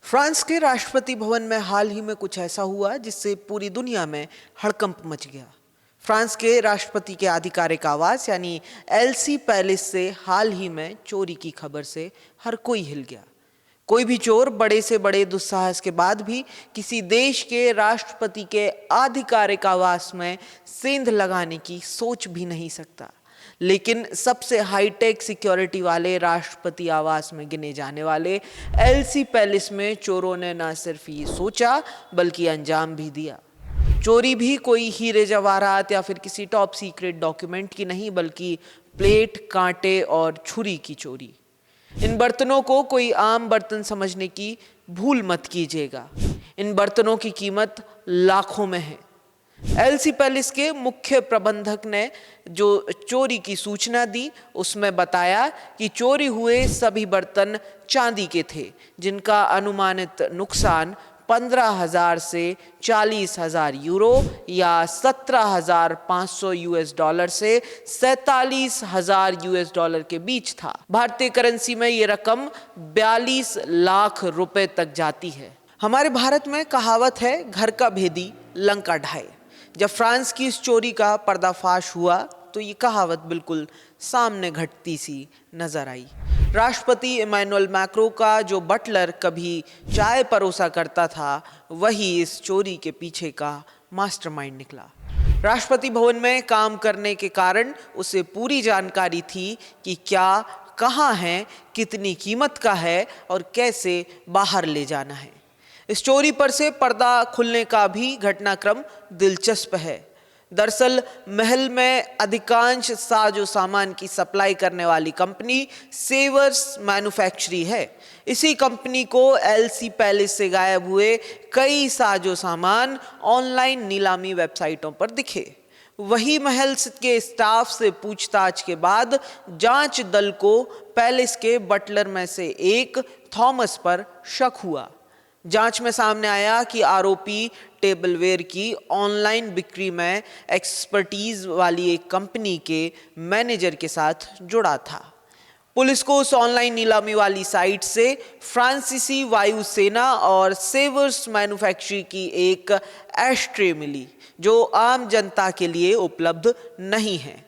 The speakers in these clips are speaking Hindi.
फ्रांस के राष्ट्रपति भवन में हाल ही में कुछ ऐसा हुआ जिससे पूरी दुनिया में हड़कंप मच गया। फ्रांस के राष्ट्रपति के आधिकारिक आवास यानी एलसी पैलेस से हाल ही में चोरी की खबर से हर कोई हिल गया। कोई भी चोर बड़े से बड़े दुस्साहस के बाद भी किसी देश के राष्ट्रपति के आधिकारिक आवास में सेंध लगाने की सोच भी नहीं सकता। लेकिन सबसे हाईटेक सिक्योरिटी वाले राष्ट्रपति आवास में गिने जाने वाले एलसी पैलेस में चोरों ने न सिर्फ ये सोचा बल्कि अंजाम भी दिया। चोरी भी कोई हीरे जवाहरात या फिर किसी टॉप सीक्रेट डॉक्यूमेंट की नहीं, बल्कि प्लेट, कांटे और छुरी की चोरी। इन बर्तनों को कोई आम बर्तन समझने की भूल मत कीजिएगा। इन बर्तनों की कीमत लाखों में है। एलसी पैलेस के मुख्य प्रबंधक ने जो चोरी की सूचना दी उसमें बताया कि चोरी हुए सभी बर्तन चांदी के थे, जिनका अनुमानित नुकसान 15,000 से 40,000 यूरो या 17,500 यूएस डॉलर से 47,000 यूएस डॉलर के बीच था। भारतीय करेंसी में ये रकम 42 लाख रुपए तक जाती है। हमारे भारत में कहावत है, घर का भेदी लंका ढाए। जब फ्रांस की इस चोरी का पर्दाफाश हुआ तो ये कहावत बिल्कुल सामने घटती सी नजर आई। राष्ट्रपति इमैनुअल मैक्रों का जो बटलर कभी चाय परोसा करता था, वही इस चोरी के पीछे का मास्टरमाइंड निकला। राष्ट्रपति भवन में काम करने के कारण उसे पूरी जानकारी थी कि क्या, कहाँ है, कितनी कीमत का है और कैसे बाहर ले जाना है। इस चोरी पर से पर्दा खुलने का भी घटनाक्रम दिलचस्प है। दरअसल महल में अधिकांश साजो सामान की सप्लाई करने वाली कंपनी सेवर्स मैन्युफैक्चरी है। इसी कंपनी को एलसी पैलेस से गायब हुए कई साजो सामान ऑनलाइन नीलामी वेबसाइटों पर दिखे। वही महल के स्टाफ से पूछताछ के बाद जांच दल को पैलेस के बटलर में से एक थॉमस पर शक हुआ। जांच में सामने आया कि आरोपी टेबलवेयर की ऑनलाइन बिक्री में एक्सपर्टीज वाली एक कंपनी के मैनेजर के साथ जुड़ा था। पुलिस को उस ऑनलाइन नीलामी वाली साइट से फ्रांसीसी वायुसेना और सेवर्स मैन्युफैक्चरी की एक एशट्रे मिली, जो आम जनता के लिए उपलब्ध नहीं है।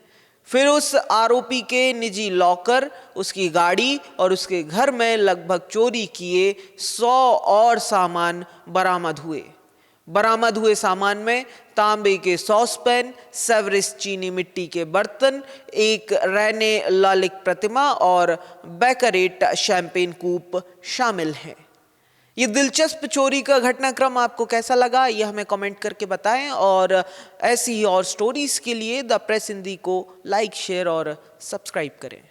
फिर उस आरोपी के निजी लॉकर, उसकी गाड़ी और उसके घर में लगभग चोरी किए 100 और सामान बरामद हुए। बरामद हुए सामान में तांबे के सॉसपैन, सेवरिस चीनी मिट्टी के बर्तन, एक रेने लालिक प्रतिमा और बैकरेट शैंपेन कूप शामिल हैं। ये दिलचस्प चोरी का घटनाक्रम आपको कैसा लगा, ये हमें कमेंट करके बताएं और ऐसी ही और स्टोरीज के लिए द प्रेस हिंदी को लाइक, शेयर और सब्सक्राइब करें।